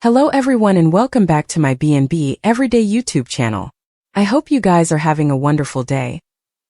Hello everyone and welcome back to my B&B Everyday YouTube channel. I hope you guys are having a wonderful day.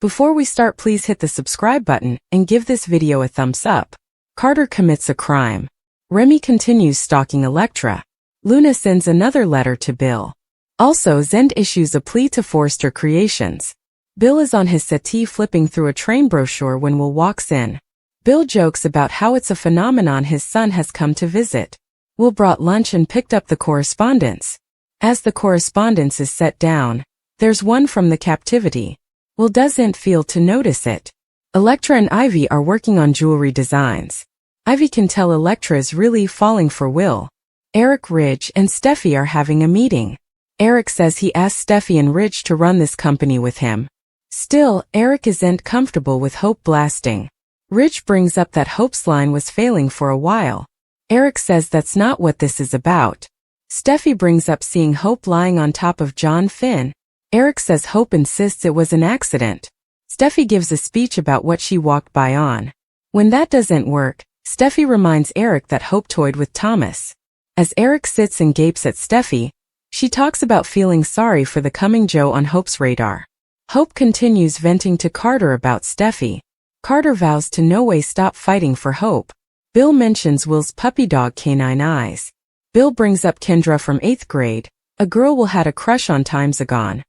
Before we start, please hit the subscribe button and give this video a thumbs up. Carter commits a crime. Remy continues stalking Elektra. Luna sends another letter to Bill. Also, Zend issues a plea to Forrester Creations. Bill is on his settee flipping through a train brochure when Will walks in. Bill jokes about how it's a phenomenon his son has come to visit. Will brought lunch and picked up the correspondence. As the correspondence is set down, there's one from the captivity. Will doesn't feel to notice it. Elektra and Ivy are working on jewelry designs. Ivy can tell Elektra is really falling for Will. Eric, Ridge, and Steffy are having a meeting. Eric says he asked Steffy and Ridge to run this company with him. Still, Eric isn't comfortable with Hope blasting. Ridge brings up that Hope's line was failing for a while. Eric says that's not what this is about. Steffy brings up seeing Hope lying on top of John Finn. Eric says Hope insists it was an accident. Steffy gives a speech about what she walked by on. When that doesn't work, Steffy reminds Eric that Hope toyed with Thomas. As Eric sits and gapes at Steffy, she talks about feeling sorry for the coming Joe on Hope's radar. Hope continues venting to Carter about Steffy. Carter vows to no way stop fighting for Hope. Bill mentions Will's puppy dog Canine Eyes. Bill brings up Kendra from 8th grade, a girl Will had a crush on times agone.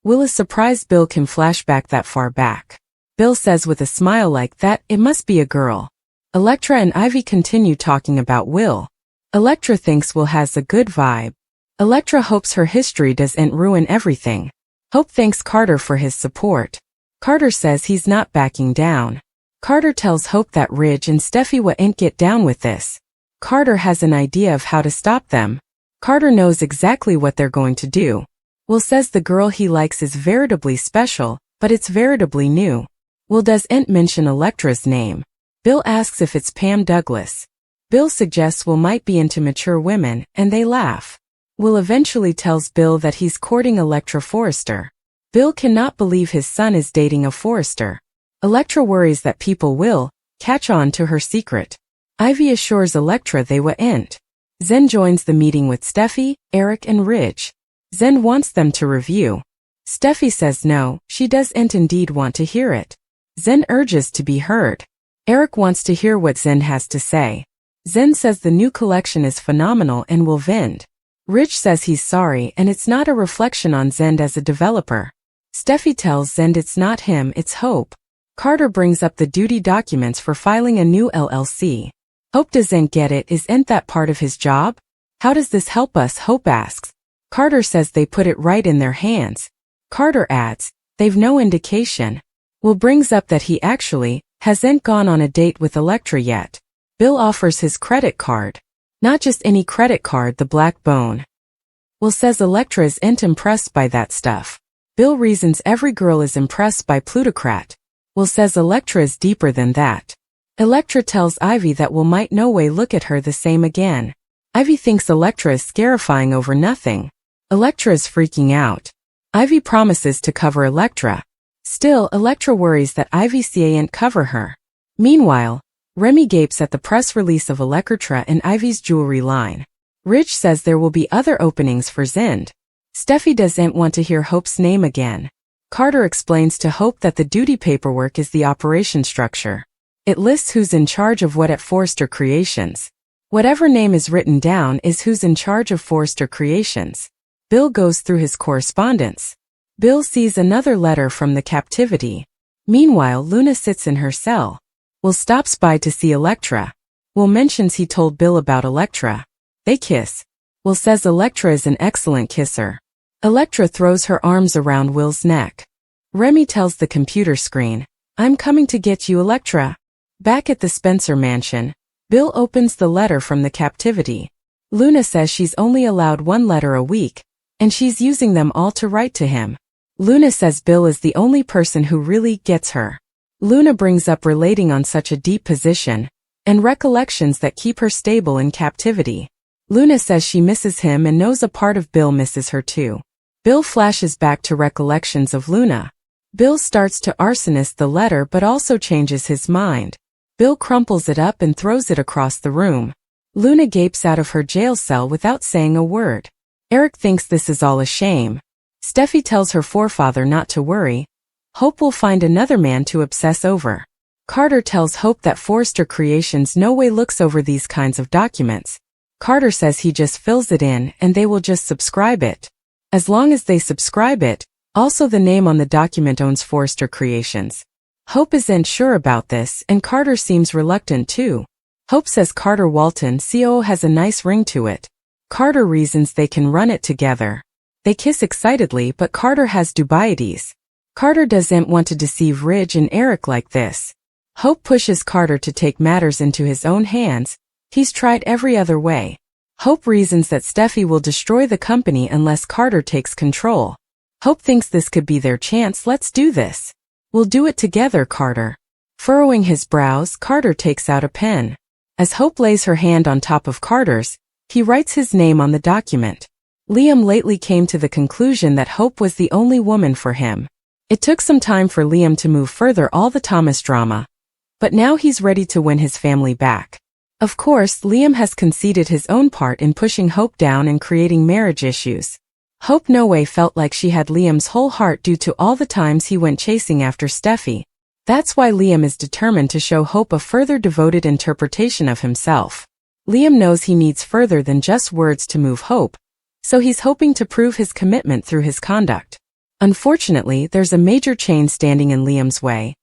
Will is surprised Bill can flash back that far back. Bill says with a smile like that, it must be a girl. Elektra and Ivy continue talking about Will. Elektra thinks Will has a good vibe. Elektra hopes her history doesn't ruin everything. Hope thanks Carter for his support. Carter says he's not backing down. Carter tells Hope that Ridge and Steffy won't get down with this. Carter has an idea of how to stop them. Carter knows exactly what they're going to do. Will says the girl he likes is veritably special, but it's veritably new. Will doesn't mention Elektra's name. Bill asks if it's Pam Douglas. Bill suggests Will might be into mature women, and they laugh. Will eventually tells Bill that he's courting Elektra Forrester. Bill cannot believe his son is dating a Forrester. Elektra worries that people will catch on to her secret. Ivy assures Elektra they won't. Zen joins the meeting with Steffy, Eric, and Ridge. Zen wants them to review. Steffy says no, she doesn't indeed want to hear it. Zen urges to be heard. Eric wants to hear what Zen has to say. Zen says the new collection is phenomenal and will vend. Ridge says he's sorry and it's not a reflection on Zen as a developer. Steffy tells Zen it's not him, it's Hope. Carter brings up the duty documents for filing a new LLC. Hope doesn't get it, isn't that part of his job? How does this help us? Hope asks. Carter says they put it right in their hands. Carter adds, they've no indication. Will brings up that he actually hasn't gone on a date with Elektra yet. Bill offers his credit card. Not just any credit card, the black bone. Will says Elektra isn't impressed by that stuff. Bill reasons every girl is impressed by plutocrat. Will says Elektra is deeper than that. Elektra tells Ivy that Will might no way look at her the same again. Ivy thinks Elektra is scarifying over nothing. Elektra is freaking out. Ivy promises to cover Elektra. Still, Elektra worries that Ivy can't cover her. Meanwhile, Remy gapes at the press release of Elektra and Ivy's jewelry line. Ridge says there will be other openings for Zend. Steffy doesn't want to hear Hope's name again. Carter explains to Hope that the duty paperwork is the operation structure. It lists who's in charge of what at Forrester Creations. Whatever name is written down is who's in charge of Forrester Creations. Bill goes through his correspondence. Bill sees another letter from the captivity. Meanwhile, Luna sits in her cell. Will stops by to see Elektra. Will mentions he told Bill about Elektra. They kiss. Will says Elektra is an excellent kisser. Elektra throws her arms around Will's neck. Remy tells the computer screen, I'm coming to get you, Elektra. Back at the Spencer mansion, Bill opens the letter from the captivity. Luna says she's only allowed one letter a week, and she's using them all to write to him. Luna says Bill is the only person who really gets her. Luna brings up relating on such a deep position, and recollections that keep her stable in captivity. Luna says she misses him and knows a part of Bill misses her too. Bill flashes back to recollections of Luna. Bill starts to arsonist the letter but also changes his mind. Bill crumples it up and throws it across the room. Luna gapes out of her jail cell without saying a word. Eric thinks this is all a shame. Steffy tells her forefather not to worry. Hope will find another man to obsess over. Carter tells Hope that Forrester Creations no way looks over these kinds of documents. Carter says he just fills it in and they will just subscribe it. As long as they subscribe it, also the name on the document owns Forrester Creations. Hope isn't sure about this and Carter seems reluctant too. Hope says Carter Walton COO has a nice ring to it. Carter reasons they can run it together. They kiss excitedly but Carter has dubiety. Carter doesn't want to deceive Ridge and Eric like this. Hope pushes Carter to take matters into his own hands. He's tried every other way. Hope reasons that Steffy will destroy the company unless Carter takes control. Hope thinks this could be their chance. Let's do this. We'll do it together, Carter. Furrowing his brows, Carter takes out a pen. As Hope lays her hand on top of Carter's, he writes his name on the document. Liam lately came to the conclusion that Hope was the only woman for him. It took some time for Liam to move further all the Thomas drama. But now he's ready to win his family back. Of course, Liam has conceded his own part in pushing Hope down and creating marriage issues. Hope no way felt like she had Liam's whole heart due to all the times he went chasing after Steffy. That's why Liam is determined to show Hope a further devoted interpretation of himself. Liam knows he needs further than just words to move Hope, so he's hoping to prove his commitment through his conduct. Unfortunately, there's a major change standing in Liam's way.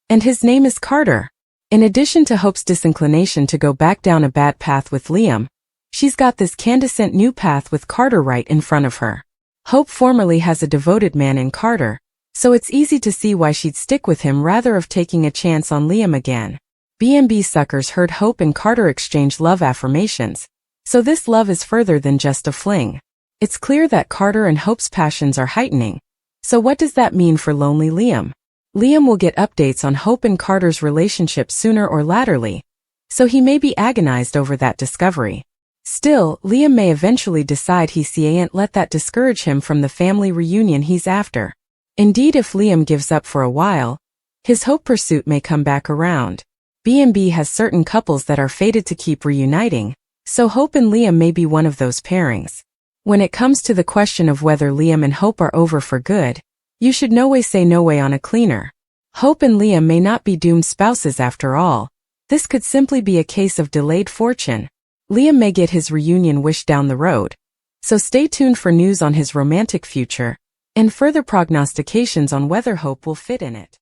And his name is Carter. In addition to Hope's disinclination to go back down a bad path with Liam, she's got this candescent new path with Carter right in front of her. Hope formerly has a devoted man in Carter, so it's easy to see why she'd stick with him rather of taking a chance on Liam again. B&B suckers heard Hope and Carter exchange love affirmations, so this love is further than just a fling. It's clear that Carter and Hope's passions are heightening. So what does that mean for lonely Liam? Liam will get updates on Hope and Carter's relationship sooner or laterly, so he may be agonized over that discovery. Still, Liam may eventually decide he can't let that discourage him from the family reunion he's after. Indeed, if Liam gives up for a while, his Hope pursuit may come back around. B&B has certain couples that are fated to keep reuniting, so Hope and Liam may be one of those pairings. When it comes to the question of whether Liam and Hope are over for good, you should no way say no way on a cleaner. Hope and Liam may not be doomed spouses after all. This could simply be a case of delayed fortune. Liam may get his reunion wish down the road. So stay tuned for news on his romantic future, and further prognostications on whether Hope will fit in it.